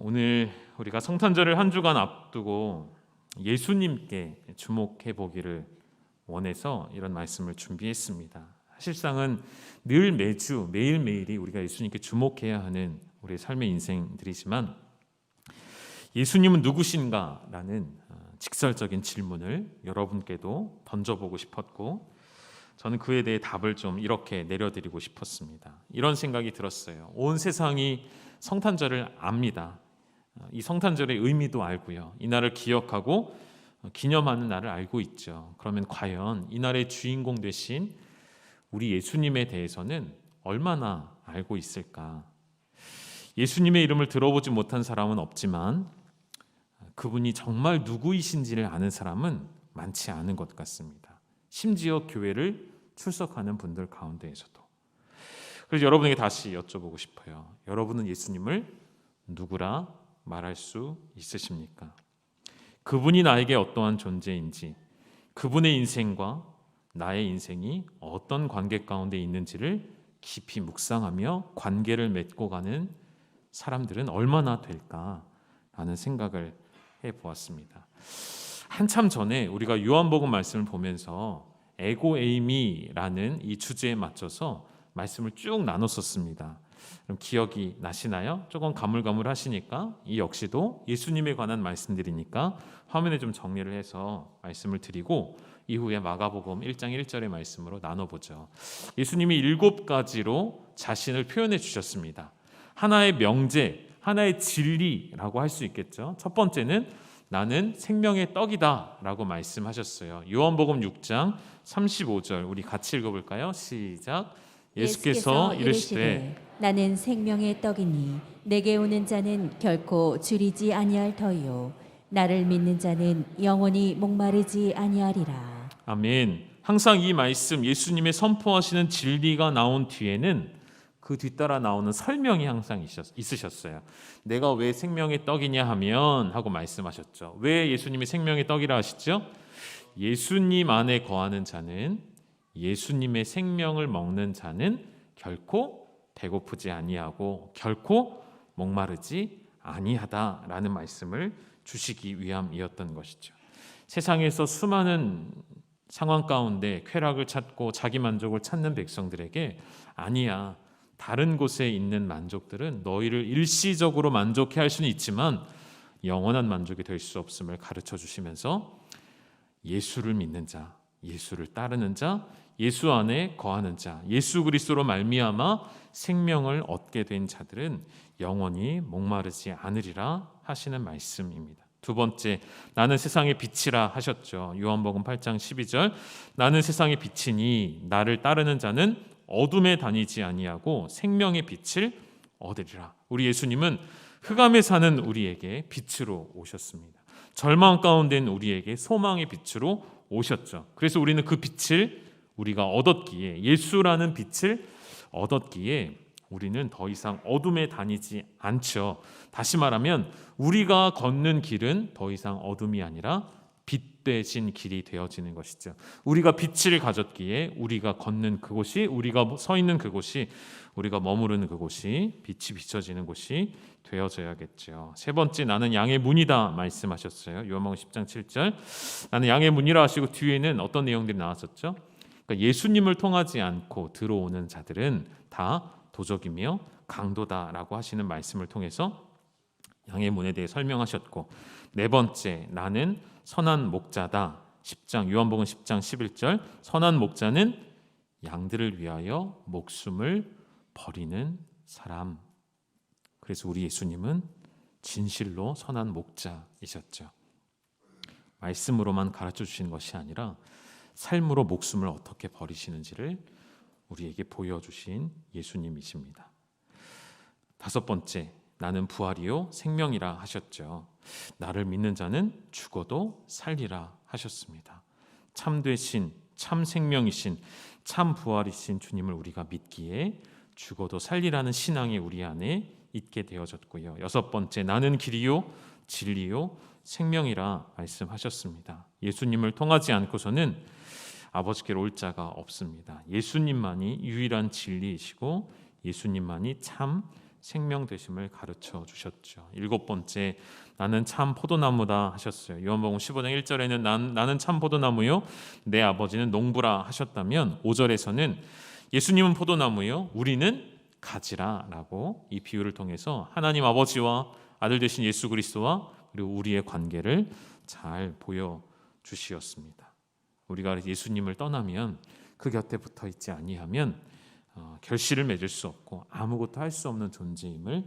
오늘 우리가 성탄절을 한 주간 앞두고 예수님께 주목해 보기를 원해서 이런 말씀을 준비했습니다. 사실상은 늘 매주 매일매일이 우리가 예수님께 주목해야 하는 우리의 삶의 인생들이지만 예수님은 누구신가? 라는 직설적인 질문을 여러분께도 던져보고 싶었고 저는 그에 대해 답을 좀 이렇게 내려드리고 싶었습니다. 이런 생각이 들었어요. 온 세상이 성탄절을 압니다. 이 성탄절의 의미도 알고요. 이 날을 기억하고 기념하는 날을 알고 있죠. 그러면 과연 이 날의 주인공 되신 우리 예수님에 대해서는 얼마나 알고 있을까? 예수님의 이름을 들어보지 못한 사람은 없지만 그분이 정말 누구이신지를 아는 사람은 많지 않은 것 같습니다. 심지어 교회를 출석하는 분들 가운데에서도. 그래서 여러분에게 다시 여쭤보고 싶어요. 여러분은 예수님을 누구라 말할 수 있으십니까? 그분이 나에게 어떠한 존재인지, 그분의 인생과 나의 인생이 어떤 관계 가운데 있는지를 깊이 묵상하며 관계를 맺고 가는 사람들은 얼마나 될까라는 생각을 해보았습니다. 한참 전에 우리가 요한복음 말씀을 보면서 에고에이미라는 이 주제에 맞춰서 말씀을 쭉 나눴었습니다. 그럼 기억이 나시나요? 조금 가물가물하시니까 이 역시도 예수님에 관한 말씀들이니까 화면에 좀 정리를 해서 말씀을 드리고 이후에 마가복음 1장 1절의 말씀으로 나눠보죠. 예수님이 7가지로 자신을 표현해 주셨습니다. 하나의 명제, 하나의 진리라고 할 수 있겠죠. 첫 번째는 나는 생명의 떡이다 라고 말씀하셨어요. 요한복음 6장 35절 우리 같이 읽어볼까요? 시작. 예수께서 이르시되 나는 생명의 떡이니 내게 오는 자는 결코 줄이지 아니할 터이요 나를 믿는 자는 영원히 목마르지 아니하리라. 아멘. 항상 이 말씀 예수님의 선포하시는 진리가 나온 뒤에는 그 뒤따라 나오는 설명이 항상 있으셨어요. 내가 왜 생명의 떡이냐 하면 하고 말씀하셨죠. 왜 예수님이 생명의 떡이라 하시죠? 예수님 안에 거하는 자는, 예수님의 생명을 먹는 자는 결코 배고프지 아니하고 결코 목마르지 아니하다라는 말씀을 주시기 위함이었던 것이죠. 세상에서 수많은 상황 가운데 쾌락을 찾고 자기 만족을 찾는 백성들에게 아니야, 다른 곳에 있는 만족들은 너희를 일시적으로 만족해 할 수는 있지만 영원한 만족이 될 수 없음을 가르쳐 주시면서 예수를 믿는 자, 예수를 따르는 자, 예수 안에 거하는 자, 예수 그리스도로 말미암아 생명을 얻게 된 자들은 영원히 목마르지 않으리라 하시는 말씀입니다. 두 번째, 나는 세상의 빛이라 하셨죠. 요한복음 8장 12절 나는 세상의 빛이니 나를 따르는 자는 어둠에 다니지 아니하고 생명의 빛을 얻으리라. 우리 예수님은 흑암에 사는 우리에게 빛으로 오셨습니다. 절망 가운데 있는 우리에게 소망의 빛으로 오셨죠. 그래서 우리는 그 빛을 우리가 얻었기에, 예수라는 빛을 얻었기에 우리는 더 이상 어둠에 다니지 않죠. 다시 말하면 우리가 걷는 길은 더 이상 어둠이 아니라 빛 대신 길이 되어지는 것이죠. 우리가 빛을 가졌기에 우리가 걷는 그곳이, 우리가 서 있는 그곳이, 우리가 머무르는 그곳이 빛이 비춰지는 곳이 되어져야겠죠. 세 번째, 나는 양의 문이다 말씀하셨어요. 요한복음 10장 7절 나는 양의 문이라 하시고 뒤에는 어떤 내용들이 나왔었죠? 그러니까 예수님을 통하지 않고 들어오는 자들은 다 도적이며 강도다라고 하시는 말씀을 통해서 양의 문에 대해 설명하셨고, 네 번째, 나는 선한 목자다. 10장 요한복음 10장 11절 선한 목자는 양들을 위하여 목숨을 버리는 사람. 그래서 우리 예수님은 진실로 선한 목자이셨죠. 말씀으로만 가르쳐 주시는 것이 아니라 삶으로 목숨을 어떻게 버리시는지를 우리에게 보여주신 예수님이십니다. 다섯 번째, 나는 부활이요 생명이라 하셨죠. 나를 믿는 자는 죽어도 살리라 하셨습니다. 참되신, 참 생명이신, 참 부활이신 주님을 우리가 믿기에 죽어도 살리라는 신앙이 우리 안에 있게 되어졌고요. 여섯 번째, 나는 길이요 진리요 생명이라 말씀하셨습니다. 예수님을 통하지 않고서는 아버지께로 올 자가 없습니다. 예수님만이 유일한 진리이시고 예수님만이 참 생명 되심을 가르쳐 주셨죠. 7번째, 나는 참 포도나무다 하셨어요. 요한복음 15장 1절에는 나는 참 포도나무요 내 아버지는 농부라 하셨다면 5절에서는 예수님은 포도나무요 우리는 가지라 라고 이 비유를 통해서 하나님 아버지와 아들 되신 예수 그리스도와 그리고 우리의 관계를 잘 보여주시었습니다. 우리가 예수님을 떠나면 그 곁에 붙어 있지 아니하면 결실을 맺을 수 없고 아무것도 할 수 없는 존재임을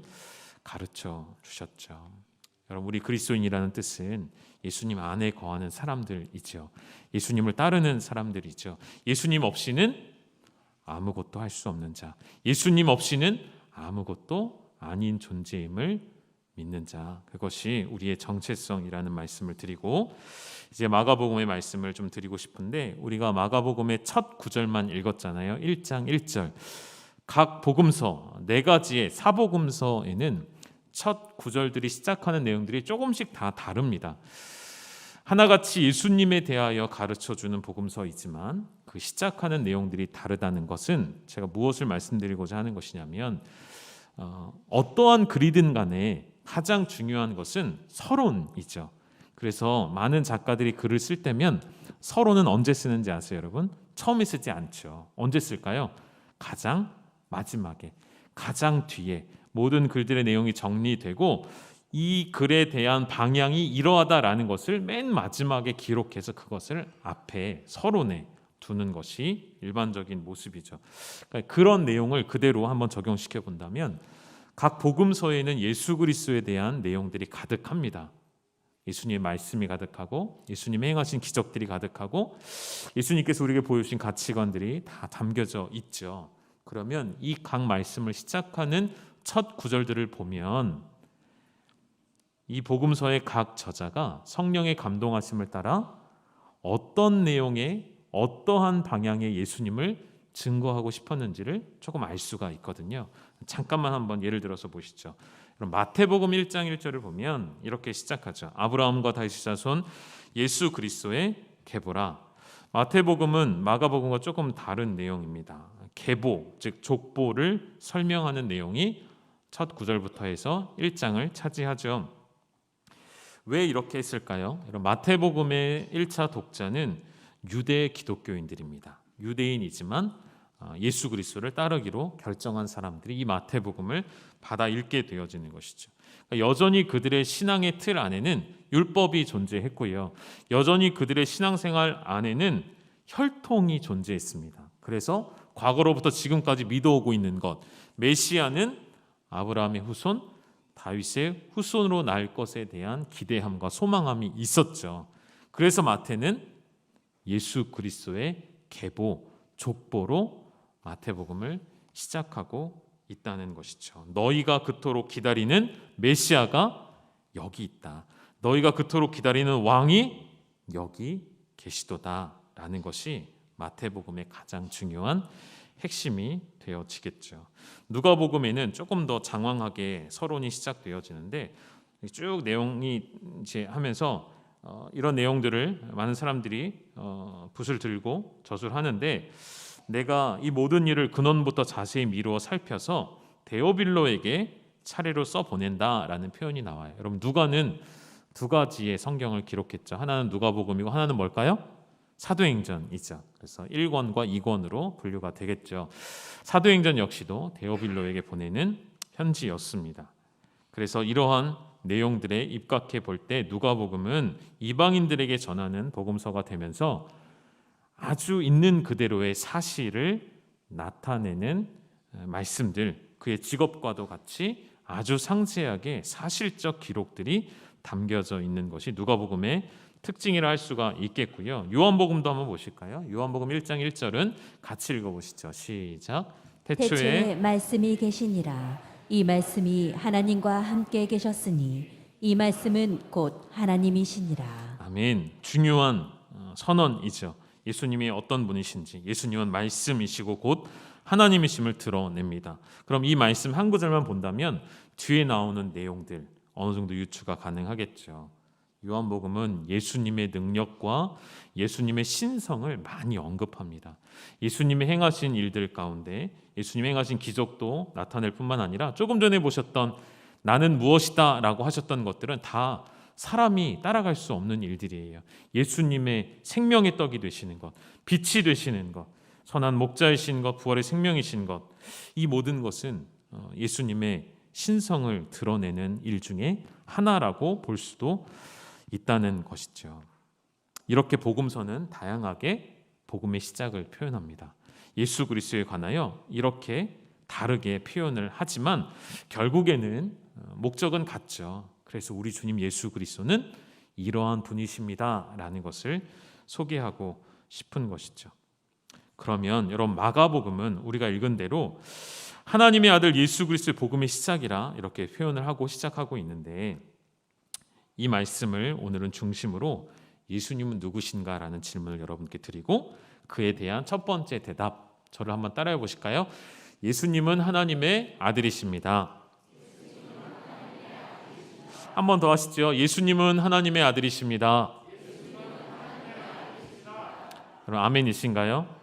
가르쳐 주셨죠. 여러분, 우리 그리스도인이라는 뜻은 예수님 안에 거하는 사람들이죠. 예수님을 따르는 사람들이죠. 예수님 없이는 아무것도 할 수 없는 자, 예수님 없이는 아무것도 아닌 존재임을 믿는 자, 그것이 우리의 정체성이라는 말씀을 드리고 이제 마가복음의 말씀을 좀 드리고 싶은데, 우리가 마가복음의 첫 구절만 읽었잖아요. 1장 1절. 각 복음서 4가지의 사복음서에는 첫 구절들이 시작하는 내용들이 조금씩 다 다릅니다. 하나같이 예수님에 대하여 가르쳐주는 복음서이지만 그 시작하는 내용들이 다르다는 것은 제가 무엇을 말씀드리고자 하는 것이냐면, 어떠한 글이든 간에 가장 중요한 것은 서론이죠. 그래서 많은 작가들이 글을 쓸 때면 서론은 언제 쓰는지 아세요, 여러분? 처음에 쓰지 않죠. 언제 쓸까요? 가장 마지막에, 가장 뒤에 모든 글들의 내용이 정리되고 이 글에 대한 방향이 이러하다라는 것을 맨 마지막에 기록해서 그것을 앞에 서론에 두는 것이 일반적인 모습이죠. 그러니까 그런 내용을 그대로 한번 적용시켜 본다면 각 복음서에는 예수 그리스도에 대한 내용들이 가득합니다. 예수님의 말씀이 가득하고 예수님의 행하신 기적들이 가득하고 예수님께서 우리에게 보여주신 가치관들이 다 담겨져 있죠. 그러면 이 각 말씀을 시작하는 첫 구절들을 보면 이 복음서의 각 저자가 성령의 감동하심을 따라 어떤 내용의 어떠한 방향의 예수님을 증거하고 싶었는지를 조금 알 수가 있거든요. 잠깐만 한번 예를 들어서 보시죠. 그럼 마태복음 1장 1절을 보면 이렇게 시작하죠. 아브라함과 다윗의 자손 예수 그리스도의 계보라. 마태복음은 마가복음과 조금 다른 내용입니다. 계보, 즉 족보를 설명하는 내용이 첫 구절부터 해서 1장을 차지하죠. 왜 이렇게 했을까요? 마태복음의 1차 독자는 유대 기독교인들입니다. 유대인이지만 예수 그리스도를 따르기로 결정한 사람들이 이 마태복음을 받아 읽게 되어지는 것이죠. 여전히 그들의 신앙의 틀 안에는 율법이 존재했고요. 여전히 그들의 신앙생활 안에는 혈통이 존재했습니다. 그래서 과거로부터 지금까지 믿어오고 있는 것, 메시아는 아브라함의 후손, 다윗의 후손으로 날 것에 대한 기대함과 소망함이 있었죠. 그래서 마태는 예수 그리스도의 계보, 족보로 마태복음을 시작하고 있다는 것이죠. 너희가 그토록 기다리는 메시아가 여기 있다. 너희가 그토록 기다리는 왕이 여기 계시도다라는 것이 마태복음의 가장 중요한 핵심이 되어지겠죠. 누가복음에는 조금 더 장황하게 서론이 시작되어지는데 쭉 내용이 이제 하면서 이런 내용들을 많은 사람들이 붓을 들고 저술을 하는데, 내가 이 모든 일을 근원부터 자세히 미루어 살펴서 데오빌로에게 차례로 써보낸다라는 표현이 나와요. 여러분, 누가는 2가지의 성경을 기록했죠. 하나는 누가복음이고 하나는 뭘까요? 사도행전이죠. 그래서 1권과 2권으로 분류가 되겠죠. 사도행전 역시도 데오빌로에게 보내는 편지였습니다. 그래서 이러한 내용들에 입각해 볼 때 누가복음은 이방인들에게 전하는 복음서가 되면서 아주 있는 그대로의 사실을 나타내는 말씀들, 그의 직업과도 같이 아주 상세하게 사실적 기록들이 담겨져 있는 것이 누가복음의 특징이라 할 수가 있겠고요. 요한복음도 한번 보실까요? 요한복음 1장 1절은 같이 읽어보시죠. 시작. 태초에 말씀이 계시니라. 이 말씀이 하나님과 함께 계셨으니 이 말씀은 곧 하나님이시니라. 아멘. 중요한 선언이죠. 예수님이 어떤 분이신지, 예수님은 말씀이시고 곧 하나님이심을 드러냅니다. 그럼 이 말씀 한 구절만 본다면 뒤에 나오는 내용들 어느 정도 유추가 가능하겠죠. 요한복음은 예수님의 능력과 예수님의 신성을 많이 언급합니다. 예수님이 행하신 일들 가운데 예수님이 행하신 기적도 나타낼 뿐만 아니라 조금 전에 보셨던 나는 무엇이다 라고 하셨던 것들은 다 사람이 따라갈 수 없는 일들이에요. 예수님의 생명의 떡이 되시는 것, 빛이 되시는 것, 선한 목자이신 것, 부활의 생명이신 것, 이 모든 것은 예수님의 신성을 드러내는 일 중에 하나라고 볼 수도 있다는 것이죠. 이렇게 복음서는 다양하게 복음의 시작을 표현합니다. 예수 그리스도에 관하여 이렇게 다르게 표현을 하지만 결국에는 목적은 같죠. 그래서 우리 주님 예수 그리스도는 이러한 분이십니다 라는 것을 소개하고 싶은 것이죠. 그러면 여러분, 마가복음은 우리가 읽은 대로 하나님의 아들 예수 그리스도의 복음의 시작이라 이렇게 표현을 하고 시작하고 있는데, 이 말씀을 오늘은 중심으로 예수님은 누구신가라는 질문을 여러분께 드리고 그에 대한 첫 번째 대답, 저를 한번 따라해 보실까요? 예수님은 하나님의 아들이십니다. 한 번 더 하시죠. 예수님은 하나님의 아들이십니다. 여러분, 아멘이신가요?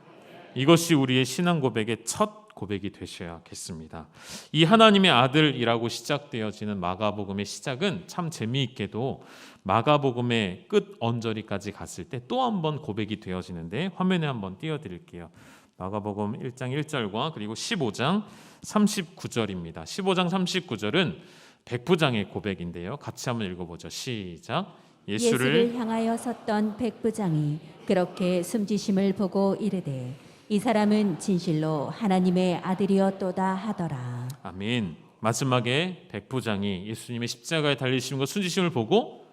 이것이 우리의 신앙 고백의 첫 고백이 되셔야겠습니다. 이 하나님의 아들이라고 시작되어지는 마가복음의 시작은 참 재미있게도 마가복음의 끝 언저리까지 갔을 때 또 한 번 고백이 되어지는데, 화면에 한번 띄워드릴게요. 마가복음 1장 1절과 그리고 15장 39절입니다. 15장 39절은 백부장의 고백인데요. 같이 한번 읽어보죠. 시작. 예수를 향하여 섰던 백부장이 그렇게 숨지심을 보고 이르되 이 사람은 진실로 하나님의 아들이었도다 하더라. 아멘. 마지막에 백부장이 예수님의 십자가에 달리심과 숨지심을 보고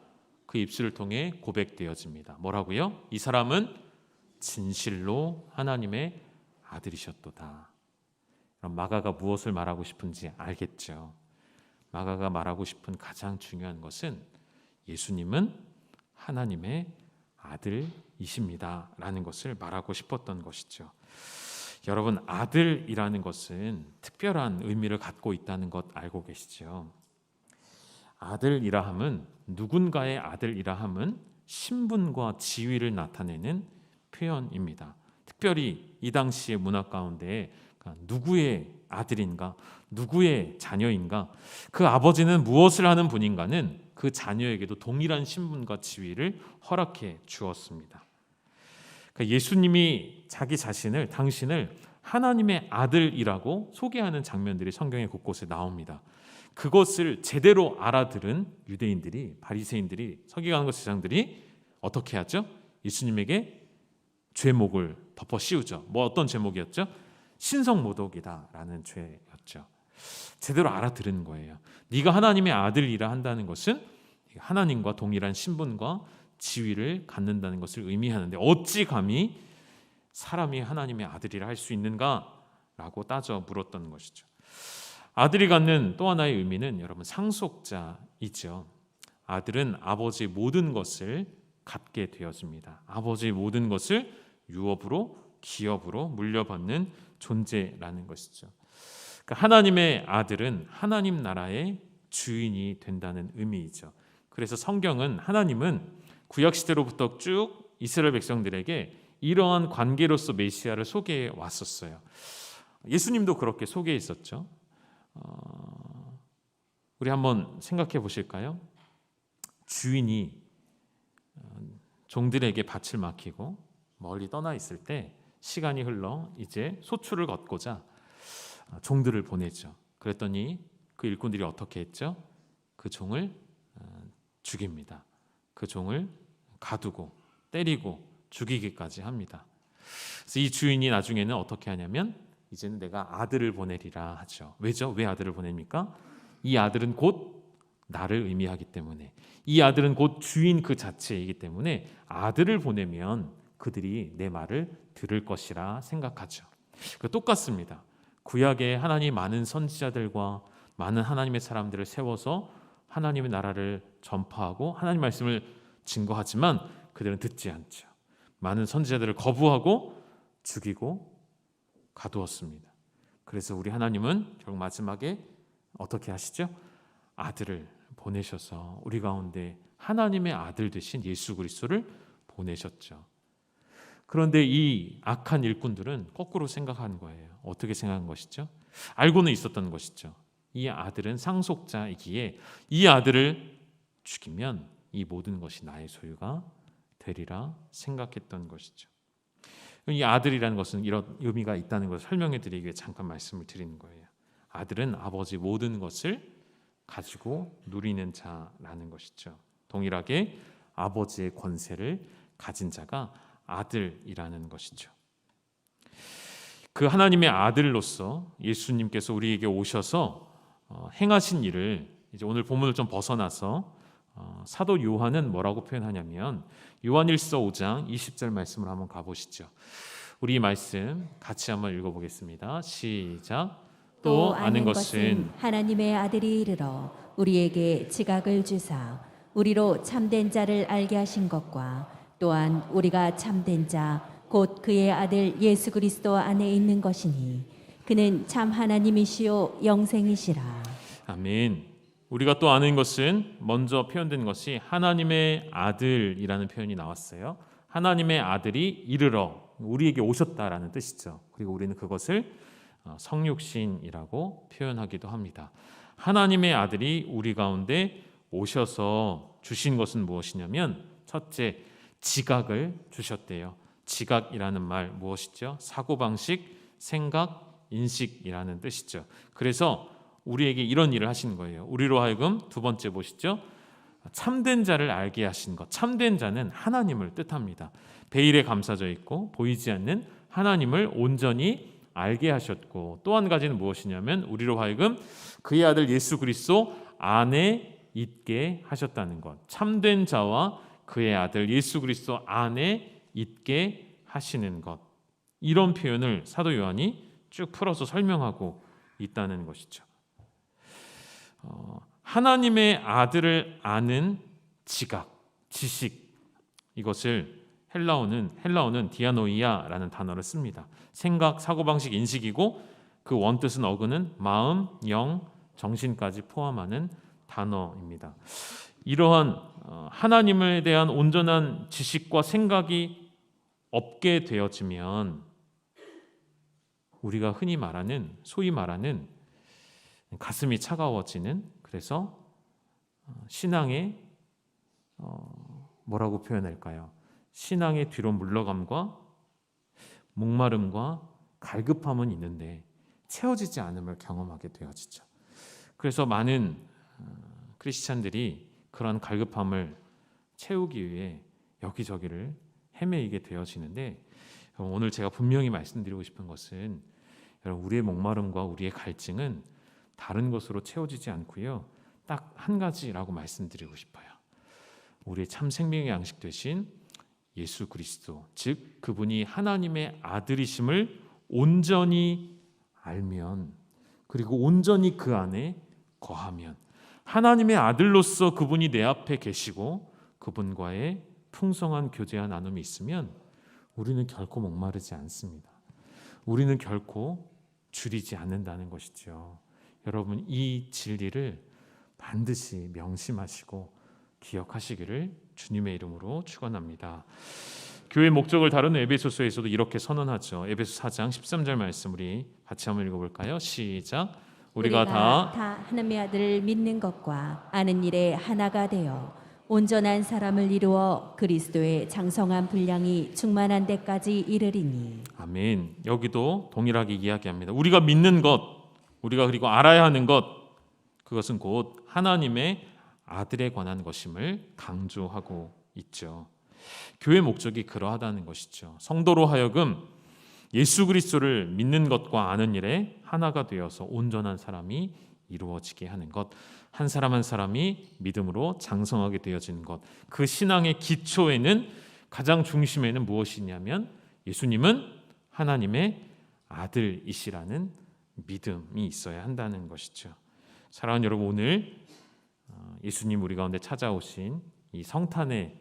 그 입술을 통해 고백되어집니다. 뭐라고요? 이 사람은 진실로 하나님의 아들이셨도다. 그럼 마가가 무엇을 말하고 싶은지 알겠죠? 마가가 말하고 싶은 가장 중요한 것은 예수님은 하나님의 아들이십니다 라는 것을 말하고 싶었던 것이죠. 여러분, 아들이라는 것은 특별한 의미를 갖고 있다는 것 알고 계시죠? 아들이라 함은, 누군가의 아들이라 함은 신분과 지위를 나타내는 표현입니다. 특별히 이 당시의 문화 가운데 누구의 아들인가, 누구의 자녀인가, 그 아버지는 무엇을 하는 분인가는 그 자녀에게도 동일한 신분과 지위를 허락해 주었습니다. 그러니까 예수님이 자기 자신을, 당신을 하나님의 아들이라고 소개하는 장면들이 성경의 곳곳에 나옵니다. 그것을 제대로 알아들은 유대인들이, 바리새인들이, 서기관과 제사장들이 어떻게 하죠? 예수님에게 죄목을 덮어 씌우죠. 뭐 어떤 죄목이었죠? 신성모독이다라는 죄였죠. 제대로 알아들은 거예요. 네가 하나님의 아들이라 한다는 것은 하나님과 동일한 신분과 지위를 갖는다는 것을 의미하는데, 어찌 감히 사람이 하나님의 아들이라 할 수 있는가라고 따져 물었던 것이죠. 아들이 갖는 또 하나의 의미는 여러분, 상속자이죠. 아들은 아버지의 모든 것을 갖게 되었습니다. 아버지의 모든 것을 유업으로, 기업으로 물려받는 존재라는 것이죠. 그러니까 하나님의 아들은 하나님 나라의 주인이 된다는 의미이죠. 그래서 성경은, 하나님은 구약 시대로부터 쭉 이스라엘 백성들에게 이러한 관계로서 메시아를 소개해 왔었어요. 예수님도 그렇게 소개했었죠. 우리 한번 생각해 보실까요? 주인이 종들에게 밭을 맡기고 멀리 떠나 있을 때 시간이 흘러 이제 소출을 걷고자 종들을 보내죠. 그랬더니 그 일꾼들이 어떻게 했죠? 그 종을 죽입니다. 그 종을 가두고 때리고 죽이기까지 합니다. 그래서 이 주인이 나중에는 어떻게 하냐면, 이제는 내가 아들을 보내리라 하죠. 왜죠? 왜 아들을 보냅니까? 이 아들은 곧 나를 의미하기 때문에, 이 아들은 곧 주인 그 자체이기 때문에 아들을 보내면 그들이 내 말을 들을 것이라 생각하죠. 똑같습니다. 구약에 하나님 많은 선지자들과 많은 하나님의 사람들을 세워서 하나님의 나라를 전파하고 하나님 말씀을 증거하지만 그들은 듣지 않죠. 많은 선지자들을 거부하고 죽이고 가두었습니다. 그래서 우리 하나님은 결국 마지막에 어떻게 하시죠? 아들을 보내셔서 우리 가운데 하나님의 아들 되신 예수 그리스도를 보내셨죠. 그런데 이 악한 일꾼들은 거꾸로 생각한 거예요. 어떻게 생각한 것이죠? 알고는 있었던 것이죠. 이 아들은 상속자이기에 이 아들을 죽이면 이 모든 것이 나의 소유가 되리라 생각했던 것이죠. 이 아들이라는 것은 이런 의미가 있다는 것을 설명해 드리기 위해 잠깐 말씀을 드리는 거예요. 아들은 아버지 모든 것을 가지고 누리는 자라는 것이죠. 동일하게 아버지의 권세를 가진 자가 아들이라는 것이죠. 그 하나님의 아들로서 예수님께서 우리에게 오셔서 행하신 일을 이제 오늘 본문을 좀 벗어나서 사도 요한은 뭐라고 표현하냐면 요한일서 5장 20절 말씀을 한번 가보시죠. 우리 이 말씀 같이 한번 읽어보겠습니다. 시작. 또 아는 것은 하나님의 아들이 이르러 우리에게 지각을 주사 우리로 참된 자를 알게 하신 것과 또한 우리가 참된 자 곧 그의 아들 예수 그리스도 안에 있는 것이니 그는 참 하나님이시요 영생이시라. 아멘. 우리가 또 아는 것은 먼저 표현된 것이 하나님의 아들이라는 표현이 나왔어요. 하나님의 아들이 이르러 우리에게 오셨다라는 뜻이죠. 그리고 우리는 그것을 성육신이라고 표현하기도 합니다. 하나님의 아들이 우리 가운데 오셔서 주신 것은 무엇이냐면 첫째, 지각을 주셨대요. 지각이라는 말 무엇이죠? 사고방식, 생각, 인식이라는 뜻이죠. 그래서 우리에게 이런 일을 하신 거예요. 우리로 하여금 두 번째 보시죠. 참된 자를 알게 하신 것. 참된 자는 하나님을 뜻합니다. 베일에 감싸져 있고 보이지 않는 하나님을 온전히 알게 하셨고 또 한 가지는 무엇이냐면 우리로 하여금 그의 아들 예수 그리스도 안에 있게 하셨다는 것. 참된 자와 그의 아들 예수 그리스도 안에 있게 하시는 것. 이런 표현을 사도 요한이 쭉 풀어서 설명하고 있다는 것이죠. 하나님의 아들을 아는 지각, 지식, 이것을 헬라어는 디아노이아라는 단어를 씁니다. 생각, 사고방식, 인식이고 그 원뜻은 어근은 마음, 영, 정신까지 포함하는 단어입니다. 이러한 하나님에 대한 온전한 지식과 생각이 없게 되어지면 우리가 흔히 말하는 소위 말하는 가슴이 차가워지는 그래서 신앙의 뭐라고 표현할까요? 신앙의 뒤로 물러감과 목마름과 갈급함은 있는데 채워지지 않음을 경험하게 되어지죠. 그래서 많은 크리스찬들이 그런 갈급함을 채우기 위해 여기저기를 헤매이게 되어지는데 오늘 제가 분명히 말씀드리고 싶은 것은 여러분 우리의 목마름과 우리의 갈증은 다른 것으로 채워지지 않고요. 딱 한 가지라고 말씀드리고 싶어요. 우리의 참 생명의 양식 되신 예수 그리스도, 즉 그분이 하나님의 아들이심을 온전히 알면 그리고 온전히 그 안에 거하면 하나님의 아들로서 그분이 내 앞에 계시고 그분과의 풍성한 교제와 나눔이 있으면 우리는 결코 목마르지 않습니다. 우리는 결코 줄이지 않는다는 것이죠. 여러분 이 진리를 반드시 명심하시고 기억하시기를 주님의 이름으로 축원합니다. 교회 목적을 다루는 에베소서에서도 이렇게 선언하죠. 에베소 4장 13절 말씀 우리 같이 한번 읽어볼까요? 시작. 우리가 다 하나님의 아들을 믿는 것과 아는 일에 하나가 되어 온전한 사람을 이루어 그리스도의 장성한 분량이 충만한 데까지 이르리니. 아멘. 여기도 동일하게 이야기합니다. 우리가 믿는 것, 우리가 그리고 알아야 하는 것, 그것은 곧 하나님의 아들에 관한 것임을 강조하고 있죠. 교회 목적이 그러하다는 것이죠. 성도로 하여금 예수 그리스도를 믿는 것과 아는 일에 하나가 되어서 온전한 사람이 이루어지게 하는 것, 한 사람 한 사람이 믿음으로 장성하게 되어지는 것. 그 신앙의 기초에는 가장 중심에는 무엇이냐면 예수님은 하나님의 아들이시라는 믿음이 있어야 한다는 것이죠. 사랑하는 여러분, 오늘 예수님 우리 가운데 찾아오신 이 성탄의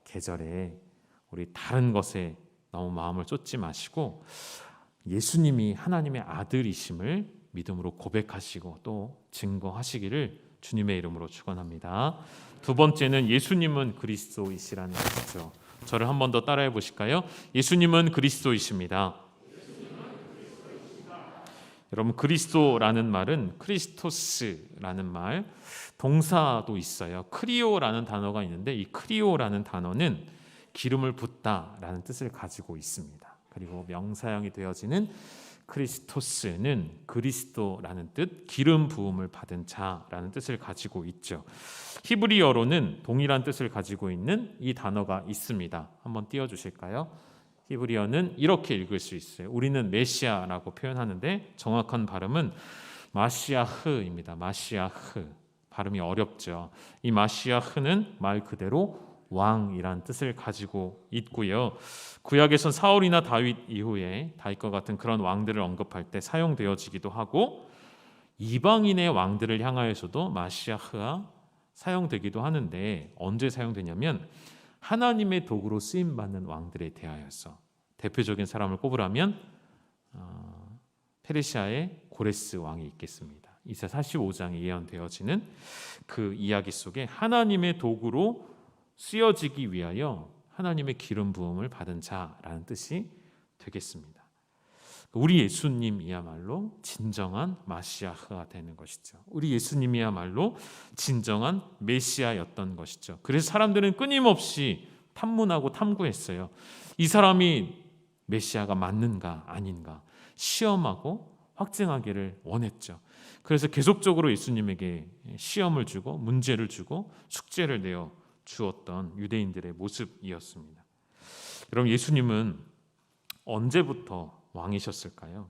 계절에 우리 다른 것에 너무 마음을 쏟지 마시고 예수님이 하나님의 아들이심을 믿음으로 고백하시고 또 증거하시기를 주님의 이름으로 축원합니다. 두 번째는 예수님은 그리스도이시라는 것이죠. 저를 한 번 더 따라해 보실까요? 예수님은 그리스도이십니다. 여러분, 그리스도라는 말은 크리스토스라는 말, 동사도 있어요. 크리오라는 단어가 있는데 이 크리오라는 단어는 기름을 붓다라는 뜻을 가지고 있습니다. 그리고 명사형이 되어지는 크리스토스는 그리스도라는 뜻, 기름 부음을 받은 자라는 뜻을 가지고 있죠. 히브리어로는 동일한 뜻을 가지고 있는 이 단어가 있습니다. 한번 띄워주실까요? 히브리어는 이렇게 읽을 수 있어요. 우리는 메시아라고 표현하는데 정확한 발음은 마시아흐입니다. 마시아흐. 발음이 어렵죠. 이 마시아흐는 말 그대로 왕이란 뜻을 가지고 있고요. 구약에선 사울이나 다윗 이후에 다윗과 같은 그런 왕들을 언급할 때 사용되어지기도 하고, 이방인의 왕들을 향하여서도 마시아흐가 사용되기도 하는데, 언제 사용되냐면 하나님의 도구로 쓰임받는 왕들에 대하여서. 대표적인 사람을 꼽으라면 페르시아의 고레스 왕이 있겠습니다. 이사 45장에 예언되어지는 그 이야기 속에 하나님의 도구로 쓰여지기 위하여 하나님의 기름 부음을 받은 자라는 뜻이 되겠습니다. 우리 예수님이야말로 진정한 마시아흐가 되는 것이죠. 우리 예수님이야말로 진정한 메시아였던 것이죠. 그래서 사람들은 끊임없이 탐문하고 탐구했어요. 이 사람이 메시아가 맞는가 아닌가 시험하고 확증하기를 원했죠. 그래서 계속적으로 예수님에게 시험을 주고 문제를 주고 숙제를 내어 주었던 유대인들의 모습이었습니다. 여러분, 예수님은 언제부터 왕이셨을까요?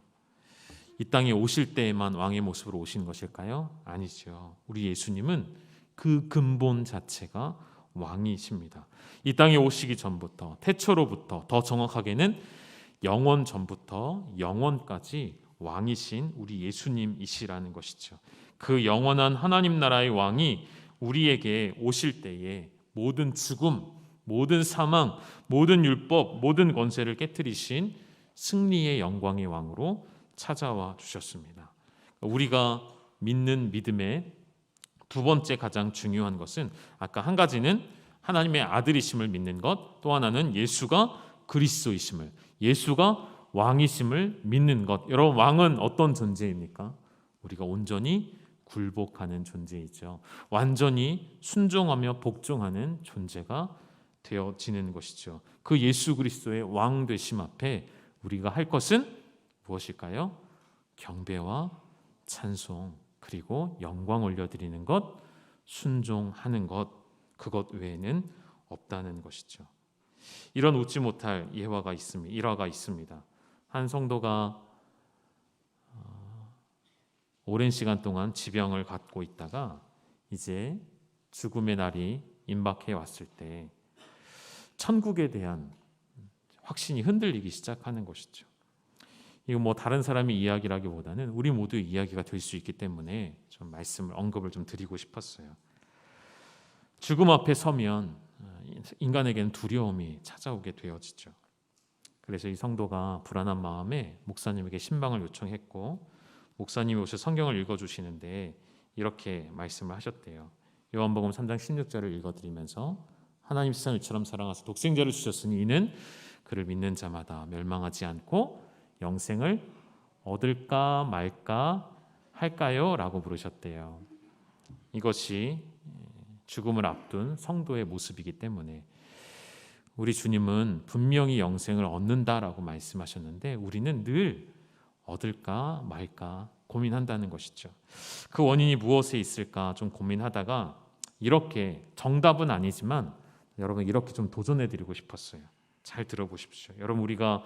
이 땅에 오실 때에만 왕의 모습으로 오신 것일까요? 아니죠. 우리 예수님은 그 근본 자체가 왕이십니다. 이 땅에 오시기 전부터, 태초로부터, 더 정확하게는 영원 전부터 영원까지 왕이신 우리 예수님이시라는 것이죠. 그 영원한 하나님 나라의 왕이 우리에게 오실 때에 모든 죽음, 모든 사망, 모든 율법, 모든 권세를 깨뜨리신 승리의 영광의 왕으로 찾아와 주셨습니다. 우리가 믿는 믿음의 두 번째 가장 중요한 것은, 아까 한 가지는 하나님의 아들이심을 믿는 것, 또 하나는 예수가 그리스도이심을, 예수가 왕이심을 믿는 것. 여러분, 왕은 어떤 존재입니까? 우리가 온전히 굴복하는 존재이죠. 완전히 순종하며 복종하는 존재가 되어지는 것이죠. 그 예수 그리스도의 왕 되심 앞에 우리가 할 것은 무엇일까요? 경배와 찬송, 그리고 영광 올려드리는 것, 순종하는 것, 그것 외에는 없다는 것이죠. 이런 웃지 못할 일화가 있습니다. 한 성도가 오랜 시간 동안 지병을 갖고 있다가 이제 죽음의 날이 임박해 왔을 때 천국에 대한 확신이 흔들리기 시작하는 것이죠. 이거 뭐 다른 사람의 이야기라기보다는 우리 모두의 이야기가 될 수 있기 때문에 좀 언급을 좀 드리고 싶었어요. 죽음 앞에 서면 인간에게는 두려움이 찾아오게 되어지죠. 그래서 이 성도가 불안한 마음에 목사님에게 신방을 요청했고, 목사님이 오셔서 성경을 읽어주시는데 이렇게 말씀을 하셨대요. 요한복음 3장 16절을 읽어드리면서, 하나님 세상을 이처럼 사랑하사 독생자를 주셨으니 이는 그를 믿는 자마다 멸망하지 않고 영생을 얻을까 말까 할까요? 라고 부르셨대요. 이것이 죽음을 앞둔 성도의 모습이기 때문에 우리 주님은 분명히 영생을 얻는다라고 말씀하셨는데, 우리는 늘 얻을까 말까 고민한다는 것이죠. 그 원인이 무엇에 있을까 좀 고민하다가 이렇게, 정답은 아니지만 여러분 이렇게 좀 도전해드리고 싶었어요. 잘 들어보십시오. 여러분, 우리가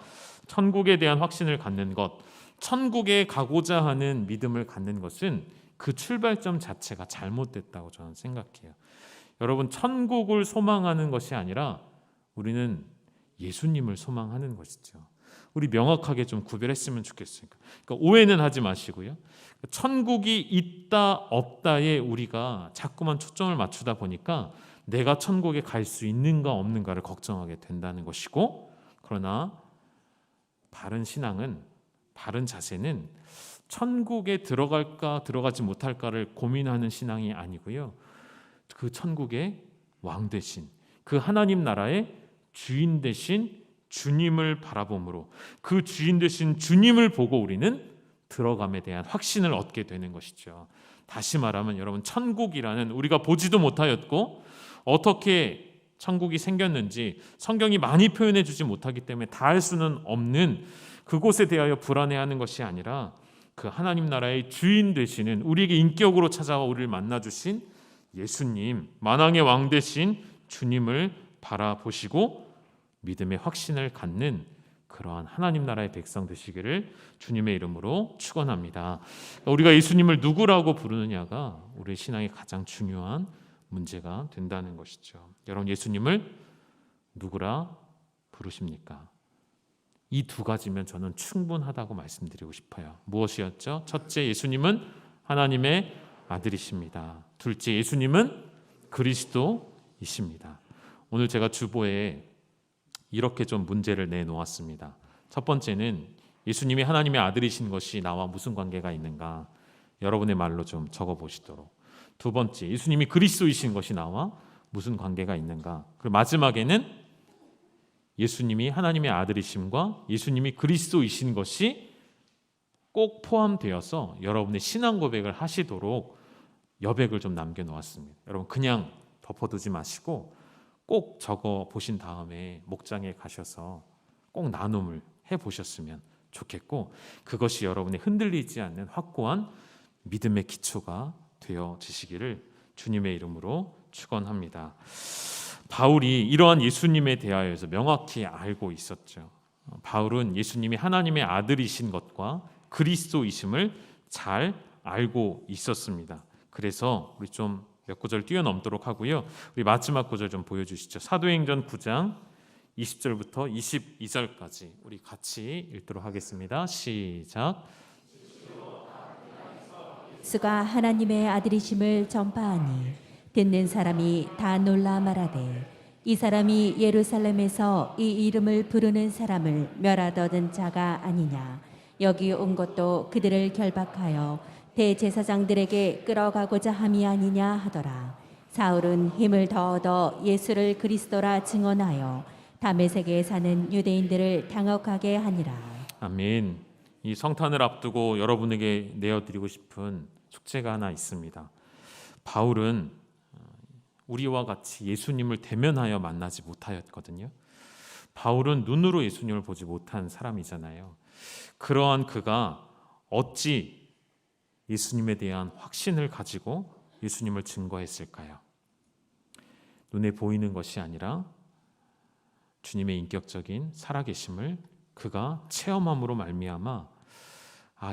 천국에 대한 확신을 갖는 것, 천국에 가고자 하는 믿음을 갖는 것은 그 출발점 자체가 잘못됐다고 저는 생각해요. 여러분, 천국을 소망하는 것이 아니라 우리는 예수님을 소망하는 것이죠. 우리 명확하게 좀 구별했으면 좋겠어요. 그러니까 오해는 하지 마시고요. 천국이 있다 없다에 우리가 자꾸만 초점을 맞추다 보니까 내가 천국에 갈 수 있는가 없는가를 걱정하게 된다는 것이고, 그러나 바른 신앙은, 바른 자세는 천국에 들어갈까 들어가지 못할까를 고민하는 신앙이 아니고요. 그 천국의 왕 되신 그 하나님 나라의 주인 되신 주님을 바라봄으로 그 주인 되신 주님을 보고 우리는 들어감에 대한 확신을 얻게 되는 것이죠. 다시 말하면 여러분, 천국이라는 우리가 보지도 못하였고 어떻게 천국이 생겼는지 성경이 많이 표현해 주지 못하기 때문에 다 알 수는 없는 그곳에 대하여 불안해하는 것이 아니라 그 하나님 나라의 주인 되시는 우리에게 인격으로 찾아와 우리를 만나 주신 예수님, 만왕의 왕 되신 주님을 바라보시고 믿음의 확신을 갖는 그러한 하나님 나라의 백성 되시기를 주님의 이름으로 축원합니다. 우리가 예수님을 누구라고 부르느냐가 우리 신앙의 가장 중요한 문제가 된다는 것이죠. 여러분, 예수님을 누구라 부르십니까? 이 두 가지면 저는 충분하다고 말씀드리고 싶어요. 무엇이었죠? 첫째, 예수님은 하나님의 아들이십니다. 둘째, 예수님은 그리스도이십니다. 오늘 제가 주보에 이렇게 좀 문제를 내놓았습니다. 첫 번째는 예수님이 하나님의 아들이신 것이 나와 무슨 관계가 있는가? 여러분의 말로 좀 적어보시도록. 두 번째, 예수님이 그리스도이신 것이 나와 무슨 관계가 있는가? 그리고 마지막에는 예수님이 하나님의 아들이심과 예수님이 그리스도이신 것이 꼭 포함되어서 여러분의 신앙 고백을 하시도록 여백을 좀 남겨놓았습니다. 여러분, 그냥 덮어두지 마시고 꼭 적어 보신 다음에 목장에 가셔서 꼭 나눔을 해보셨으면 좋겠고, 그것이 여러분의 흔들리지 않는 확고한 믿음의 기초가 되어지시기를 주님의 이름으로 축원합니다. 바울이 이러한 예수님에 대하여서 명확히 알고 있었죠. 바울은 예수님이 하나님의 아들이신 것과 그리스도이심을 잘 알고 있었습니다. 그래서 우리 좀 몇 구절 뛰어넘도록 하고요. 우리 마지막 구절 좀 보여주시죠. 사도행전 9장 20절부터 22절까지 우리 같이 읽도록 하겠습니다. 시작. 수가 하나님의 아들이심을 전파하니 듣는 사람이 다 놀라 말하되 이 사람이 예루살렘에서 이 이름을 부르는 사람을 멸하더던 자가 아니냐. 여기 온 것도 그들을 결박하여 대제사장들에게 끌어가고자 함이 아니냐 하더라. 사울은 힘을 더 얻어 예수를 그리스도라 증언하여 다메섹에 사는 유대인들을 당혹하게 하니라. 아멘. 이 성탄을 앞두고 여러분에게 내어드리고 싶은 숙제가 하나 있습니다. 바울은 우리와 같이 예수님을 대면하여 만나지 못하였거든요. 바울은 눈으로 예수님을 보지 못한 사람이잖아요. 그러한 그가 어찌 예수님에 대한 확신을 가지고 예수님을 증거했을까요? 눈에 보이는 것이 아니라 주님의 인격적인 살아계심을 그가 체험함으로 말미암아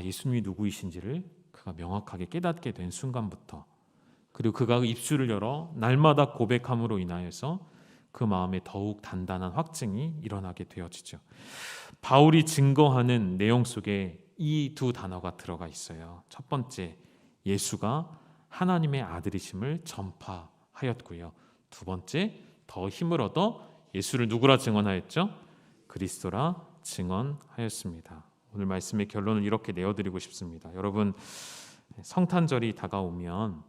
예수님이 누구이신지를 그가 명확하게 깨닫게 된 순간부터, 그리고 그가 입술을 열어 날마다 고백함으로 인하여서 그 마음에 더욱 단단한 확증이 일어나게 되어지죠. 바울이 증거하는 내용 속에 이 두 단어가 들어가 있어요. 첫 번째, 예수가 하나님의 아들이심을 전파하였고요. 두 번째, 더 힘을 얻어 예수를 누구라 증언하였죠? 그리스도라 증언하였습니다. 오늘 말씀의 결론을 이렇게 내어드리고 싶습니다. 여러분, 성탄절이 다가오면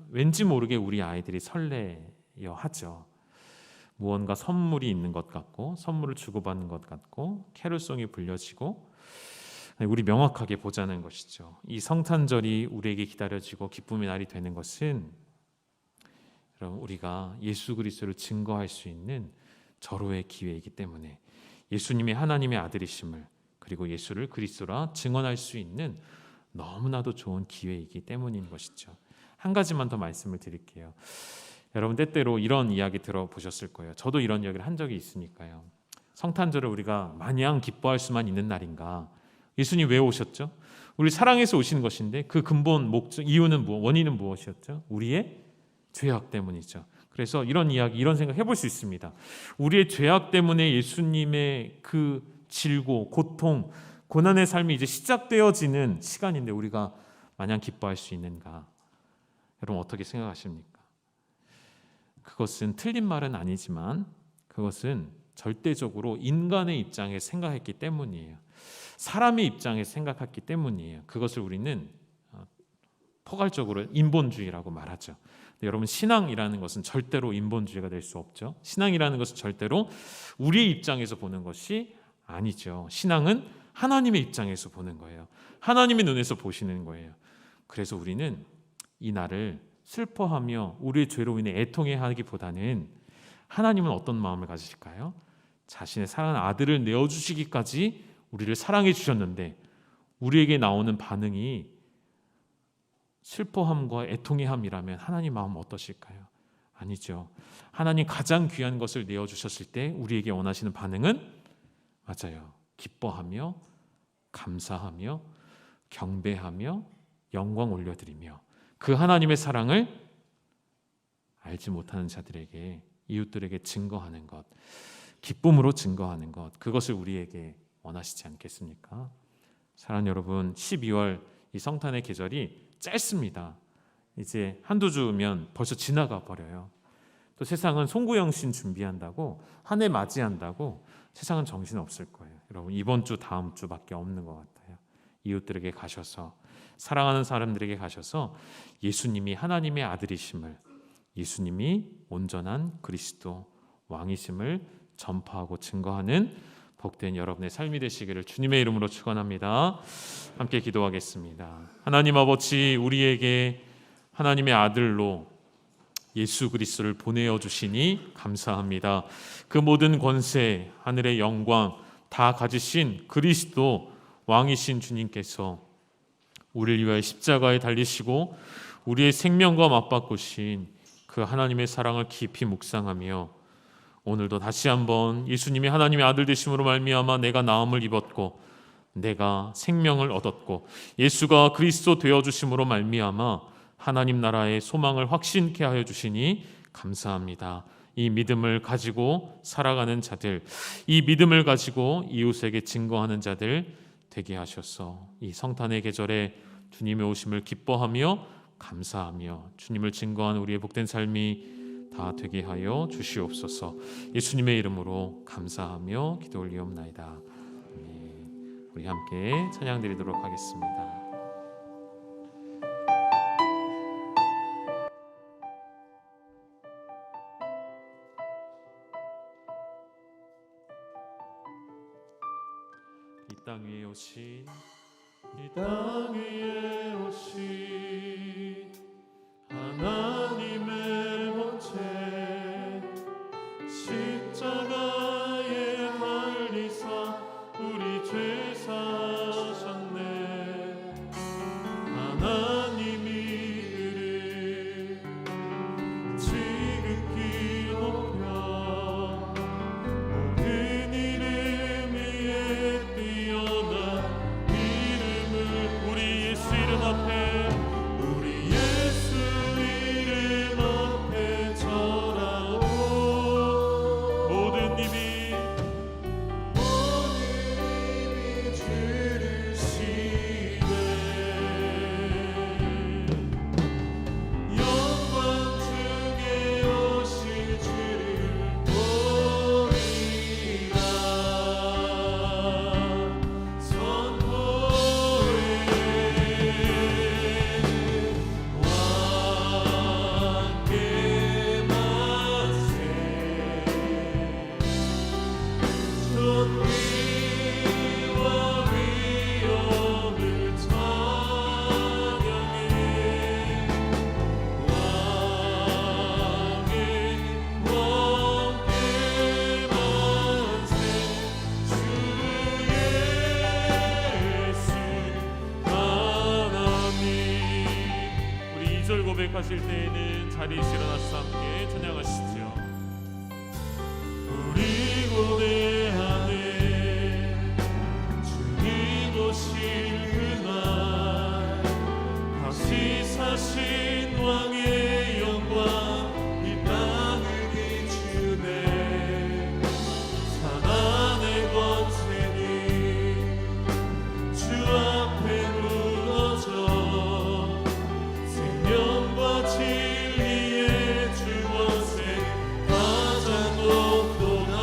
왠지 모르게 우리 아이들이 설레어 하죠. 무언가 선물이 있는 것 같고, 선물을 주고받는 것 같고, 캐롤송이 불려지고, 우리 명확하게 보자는 것이죠. 이 성탄절이 우리에게 기다려지고 기쁨의 날이 되는 것은 여러분, 우리가 예수 그리스도를 증거할 수 있는 절호의 기회이기 때문에 예수님이 하나님의 아들이심을, 그리고 예수를 그리스도라 증언할 수 있는 너무나도 좋은 기회이기 때문인 것이죠. 한 가지만 더 말씀을 드릴게요. 여러분, 때때로 이런 이야기 들어보셨을 거예요. 저도 이런 이야기를 한 적이 있으니까요. 성탄절을 우리가 마냥 기뻐할 수만 있는 날인가? 예수님 왜 오셨죠? 우리 사랑해서 오신 것인데 그 근본 목적, 이유는 원인은 무엇이었죠? 우리의 죄악 때문이죠. 그래서 이런 이야기, 이런 생각 해볼 수 있습니다. 우리의 죄악 때문에 예수님의 그 질고, 고통, 고난의 삶이 이제 시작되어지는 시간인데 우리가 마냥 기뻐할 수 있는가? 여러분, 어떻게 생각하십니까? 그것은 틀린 말은 아니지만 그것은 절대적으로 인간의 입장에 생각했기 때문이에요. 사람의 입장에서 생각했기 때문이에요. 그것을 우리는 포괄적으로 인본주의라고 말하죠. 여러분, 신앙이라는 것은 절대로 인본주의가 될 수 없죠. 신앙이라는 것은 절대로 우리의 입장에서 보는 것이 아니죠. 신앙은 하나님의 입장에서 보는 거예요. 하나님의 눈에서 보시는 거예요. 그래서 우리는 이 날을 슬퍼하며 우리의 죄로 인해 애통해하기보다는 하나님은 어떤 마음을 가지실까요? 자신의 사랑하는 아들을 내어주시기까지 우리를 사랑해 주셨는데 우리에게 나오는 반응이 슬퍼함과 애통해함이라면 하나님 마음은 어떠실까요? 아니죠. 하나님 가장 귀한 것을 내어주셨을 때 우리에게 원하시는 반응은 맞아요. 기뻐하며 감사하며 경배하며 영광 올려드리며 그 하나님의 사랑을 알지 못하는 자들에게, 이웃들에게 증거하는 것, 기쁨으로 증거하는 것, 그것을 우리에게 원하시지 않겠습니까? 사랑하는 여러분, 12월 이 성탄의 계절이 짧습니다. 이제 한두 주면 벌써 지나가 버려요. 또 세상은 송구영신 준비한다고, 한 해 맞이한다고 세상은 정신 없을 거예요. 여러분, 이번 주 다음 주밖에 없는 것 같아요. 이웃들에게 가셔서, 사랑하는 사람들에게 가셔서 예수님이 하나님의 아들이심을, 예수님이 온전한 그리스도 왕이심을 전파하고 증거하는 복된 여러분의 삶이 되시기를 주님의 이름으로 축원합니다. 함께 기도하겠습니다. 하나님 아버지, 우리에게 하나님의 아들로 예수 그리스도를 보내어 주시니 감사합니다. 그 모든 권세, 하늘의 영광 다 가지신 그리스도 왕이신 주님께서 우리를 위하여 십자가에 달리시고 우리의 생명과 맞바꾸신 그 하나님의 사랑을 깊이 묵상하며 오늘도 다시 한번 예수님이 하나님의 아들 되심으로 말미암아 내가 나음을 입었고 내가 생명을 얻었고 예수가 그리스도 되어 주심으로 말미암아 하나님 나라의 소망을 확신케 하여 주시니 감사합니다. 이 믿음을 가지고 살아가는 자들, 이 믿음을 가지고 이웃에게 증거하는 자들 되게 하셔서 이 성탄의 계절에 주님의 오심을 기뻐하며 감사하며 주님을 증거하는 우리의 복된 삶이 다 되게 하여 주시옵소서. 예수님의 이름으로 감사하며 기도 올리옵나이다. 우리 함께 찬양 드리도록 하겠습니다. 이 땅 위에 오신, 이 땅 위에 오신 하나님의 본체 십자가에 달리사 우리 죄 사셨네. 하나님이 그를 지극히 높여 모든 이름 위에 뛰어난 이름을, 우리 예수 이름 앞에, 우리 예수 이름 앞에 절하고 모든 입이 주르시네. 영광 중에 오실 주를 보리라. 선포해 왕께 만세. 존귀와 위엄을 찬양해. 왕의 왕께 만세. 주 예수 하나님. 우리 2절 고백하실 때에는 자리에서 일어나서 함께 찬양하시죠. 우리 고대하네 주님 오실 그날, 다시 사신 왕의 영광 이 땅을 비추네. 사단의 권세는 주 앞에 무너져 생명과 진리의 주 권세 가장 높도다.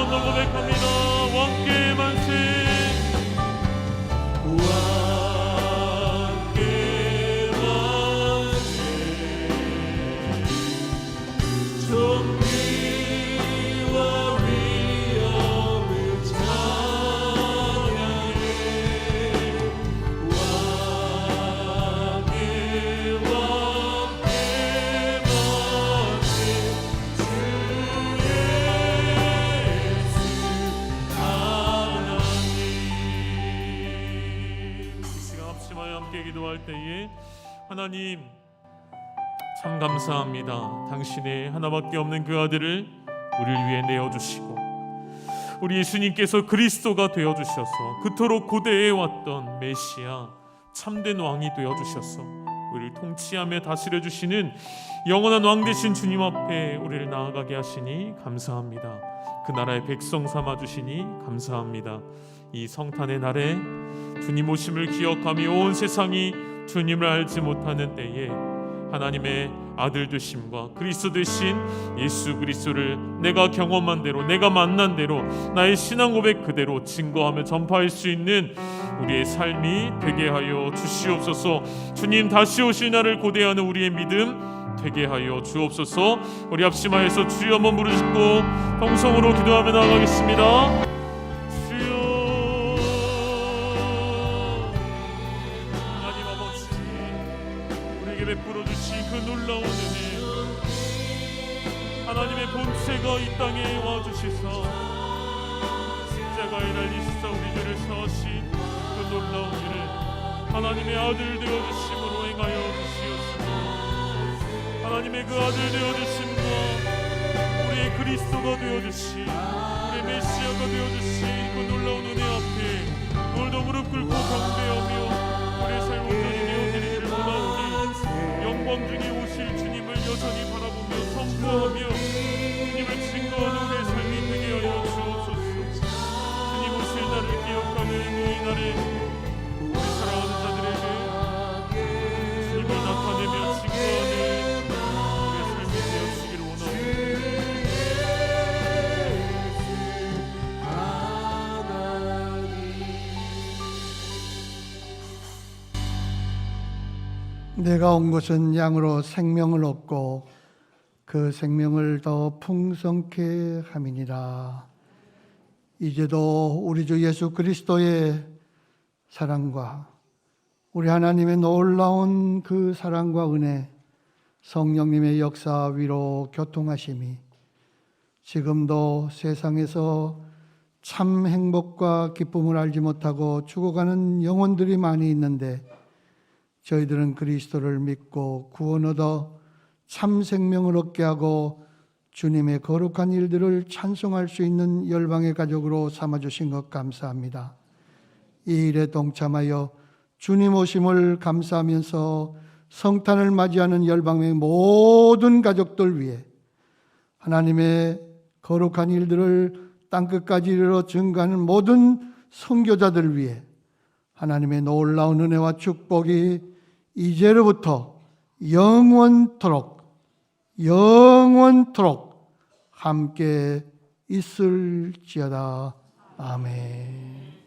번 더 고백합니다. 왕께 만세. 왕께 만세. 존귀와 위엄을 찬양해. 왕께 만세. 주 예수 하나님. 이 시간 합심하여 함께 기도할 때에 하나님 참 감사합니다. 당신의 하나밖에 없는 그 아들을 우리를 위해 내어주시고 우리 예수님께서 그리스도가 되어주셔서 그토록 고대해 왔던 메시아 참된 왕이 되어주셔서 우리를 통치하며 다스려 주시는 영원한 왕 되신 주님 앞에 우리를 나아가게 하시니 감사합니다. 그 나라의 백성 삼아 주시니 감사합니다. 이 성탄의 날에 주님 오심을 기억하며 온 세상이 주님을 알지 못하는 때에 하나님의 아들 되심과 그리스도 되신 예수 그리스도를 내가 경험한 대로 내가 만난 대로 나의 신앙 고백 그대로 증거하며 전파할 수 있는 우리의 삶이 되게 하여 주시옵소서. 주님 다시 오실 날을 고대하는 우리의 믿음 되게 하여 주옵소서. 우리 합심하여서 주여 한번 부르짖고 통성으로 기도하며 나아가겠습니다. 주여 하나님 아버지 우리에게 베풀어 주신 그 놀라운 은혜 하나님의 본체가 이 땅에 와주시사 십자가에 달리시사 우리 죄를 사하신 그 놀라운 일을 하나님의 아들 되어주심으로 행하여 주시옵소서. 하나님의 그 아들 되어주심과 우리의 그리스도가 되어주신 우리의 메시아가 되어주신 그 놀라운 은혜 앞에 오늘도 무릎 꿇고 경배하며 우리의 삶을 온전히 내어드리기를 원하오니 영광 중에 오실 주님을 여전히 바라보며 선포하며 주님을 증거하는 우리의 삶이 되게 하여 주옵소서. 주님 오실 날을 기억하는 이 날에 우리 사랑하는 자들에게 주님을 나타내며 증거하는 우리의 삶이 되어주시기를 원합니다. 내가 온 것은 양으로 생명을 얻고 그 생명을 더 풍성케 함이니라. 이제도 우리 주 예수 그리스도의 사랑과 우리 하나님의 놀라운 그 사랑과 은혜, 성령님의 역사 위로 교통하심이 지금도 세상에서 참 행복과 기쁨을 알지 못하고 죽어가는 영혼들이 많이 있는데 저희들은 그리스도를 믿고 구원 얻어 참 생명을 얻게 하고 주님의 거룩한 일들을 찬송할 수 있는 열방의 가족으로 삼아주신 것 감사합니다. 이 일에 동참하여 주님 오심을 감사하면서 성탄을 맞이하는 열방의 모든 가족들 위해 하나님의 거룩한 일들을 땅끝까지 이르러 증거하는 모든 선교자들 위해 하나님의 놀라운 은혜와 축복이 이제로부터 영원토록 함께 있을지어다. 아멘.